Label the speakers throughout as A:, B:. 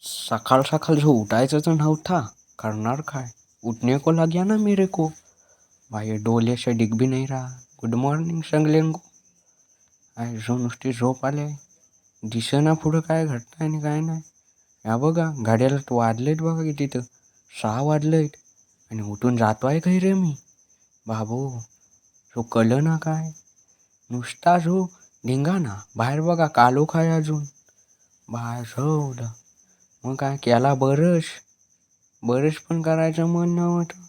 A: सकाळ सकाळ जो उठायचं तर नव्हता. करणार काय? उठने को लग गया ना मेरे को. भाई डोले से डिग भी नहीं रहा. गुड मॉर्निंग संगलेंगो. जो नुसती झोप आले. दिसेना पुढं काय घडतंय आणि काय नाही. या बघा घड्याला वाजलेत बघा की तिथं 6 वाजलेत आणि उठून जातो आहे काही रे मी. बाबू जो कळलं ना काय नुसता जो धिंगाणा बाहेर बघा कालोख आहे अजून बाहेर झोवलं. मग काय केला बरंच पण करायचं मन नव्हतं.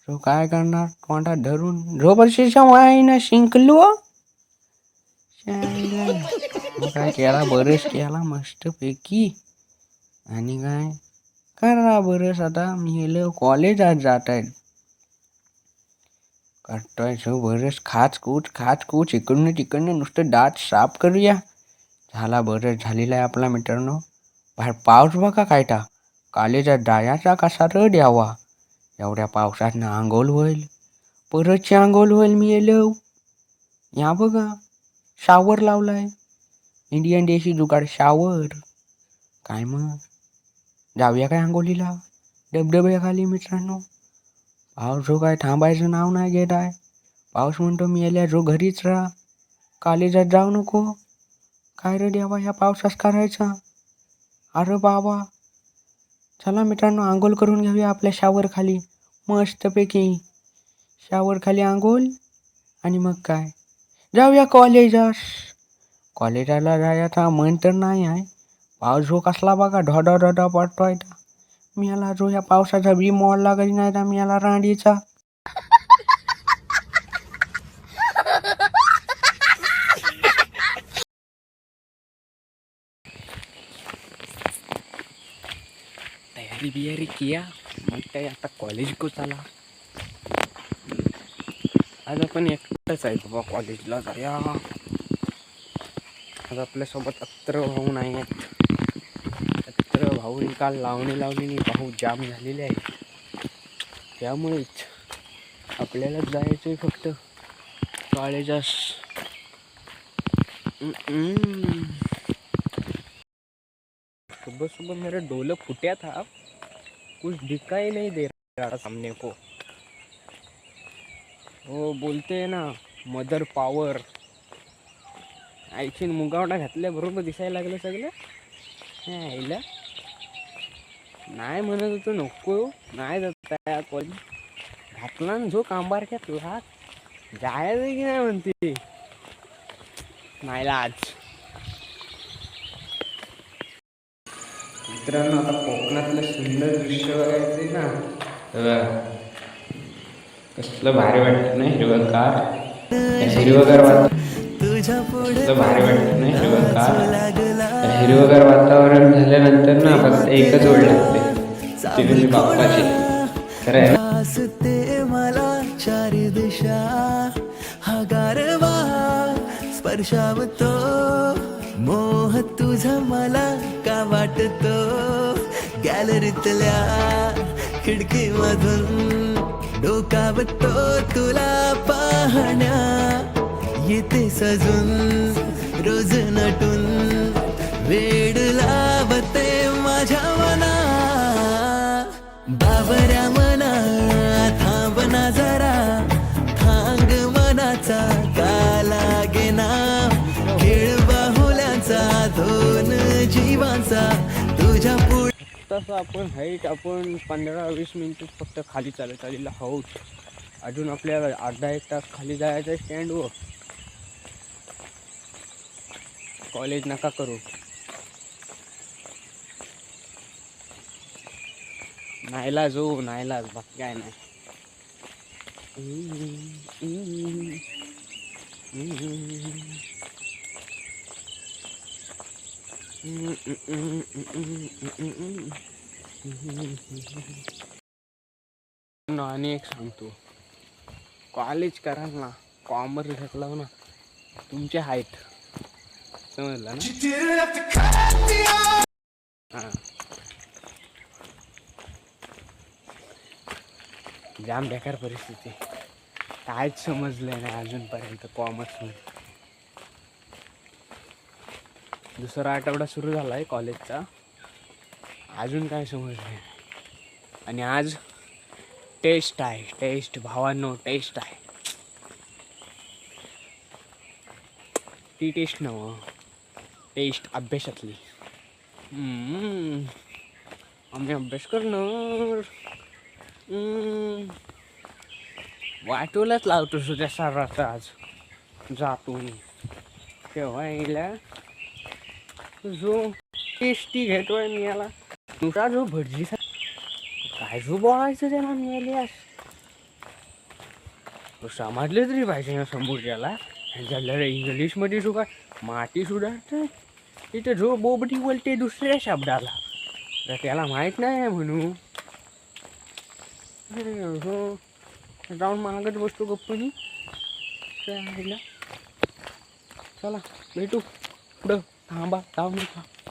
A: तो काय करणार तोंडात धरून झोपशीच्या वाईनं शिंकलो. मग काय केला बरंच केला मस्त पैकी. आणि काय करा बरंच आता मी कॉलेज आज जात आहेत. करतोय जो बरंच खाचकूच इकडनं तिकडनं नुसतं दात साफ करूया. झाला बरंच झालेला आहे आपला मित्रांनो. बाहेर पाऊस बघा कायटा. कॉलेजात जायचा कसा र द्यावा. एवढ्या पावसातनं आंघोळ होईल. परतची आंघोळ होईल मी येलो. या बघा शावर लावलाय. इंडियन देशी जुगाड शावर. काय मग जाऊया काय आंघोळीला धबधब्याखाली मित्रांनो. पाऊस जो काय थांबायचं नाव नाही घेत आहे. पाऊस म्हणतो मी यायला जो घरीच राहा. कॉलेजात जाऊ नको. काय रे द्यावा या पावसात करायचा. अरे बाबा चला मित्रांनो आंघोळ करून घेऊया आपल्या शावर खाली मस्तपैकी. शावर खाली आंघोळ आणि मग काय जाऊया कॉलेजाला जायचा मन तर नाही आहे. पाऊस जो कसला बघा ढॉ पडतोय. मी याला जो या पावसाचा बी मोड लागली नाही तर मी याला रांडीचा. तयारी बियारी किया मग काय आता कॉलेज को चला. आज आपण एकटंच आहे बाबा कॉलेजला जाऊया. आज आपल्यासोबत अत्र भाऊ नाही आहेत. अत्र भाऊनी काल लावणी भाऊ जाम झालेले आहे. त्यामुळेच आपल्याला जायचं आहे फक्त कॉलेजास. सुबह सुबह मेरे डोले फुटिया था. कुछ दिखाई नहीं दे रहा सामने को. वो बोलते हैं ना मदर पावर. आईची मुगावटा घातल्या बरोबर दिसायला लागलं सगळं. आईला नाही म्हणत होतो नको नाही जाता कॉलेज. घातला ना जो कांबारक्यात लाच जायचं की नाही म्हणते. नाही लाज. मित्रांनो आता कोकणातलं सुंदर दृश्य बघायचंय ना. कसलं भारी वाटतं ना हिरवगार. कसलं भारी वाटतं ना हिरवगार वातावरण झाल्यानंतर ना फक्त एकच ओढ लागते ती म्हणजे बाप्पाची. खरं आहे मला चार दिशा हा गारवा स्पर्शावतो. मोह तुझा मला का वाटतो. गॅलरीतल्या खिडकीमधून डोकावतो तुला पाहण्या. येते सजून रोज नटून वेड लावते माझ्या मना. बाबऱ्या मना थांबना जरा. थांग मनाचा का लागेना. खेळ बाहुल्यांचा दोन जीवांचा तुझ्या पुढे. तसं आपण हाईट आपण 15-20 मिनिट फक्त खाली चालत आलेला आहोत. अजून आपल्याला अर्धा एक तास खाली जायचं स्टँडवर. कॉलेज नका करू. नाईलाज हो नाईलाज बाकी काय नाही. आणि एक सांगतो कॉलेज करा ना कॉमर्स घेतला ना तुमचे हाईट समजलं ना. हां जाम बेकार परिस्थिती. काहीच समजलं नाही अजूनपर्यंत कॉमर्समध्ये. दुसरा आठवडा सुरू झाला आहे कॉलेजचा. अजून काय समजलं नाही. आणि आज टेस्ट आहे, टेस्ट भावांनो, टेस्ट आहे. ती टेस्ट नव्ह, टेस्ट अभ्यासातली. आम्ही अभ्यास करणार. वाटोलाच लावतो सुद्धा सर्रास आज जातो मी ठेवायला. जो टेस्टी घेतोय मी याला, तुझा जो भटजी काय जो बोलायचं त्याला मिळाली समजले तरी पाहिजे ना समोरच्याला. झालं इंग्लिशमध्ये सुद्धा माती सुद्धा तिथे जो बोबडी बोलते दुसऱ्या शब्दाला, तर त्याला माहीत नाही म्हणू. हो जाऊन मागत बसतो गप्पनी. चला भेटू पुढं, थांबा जाऊन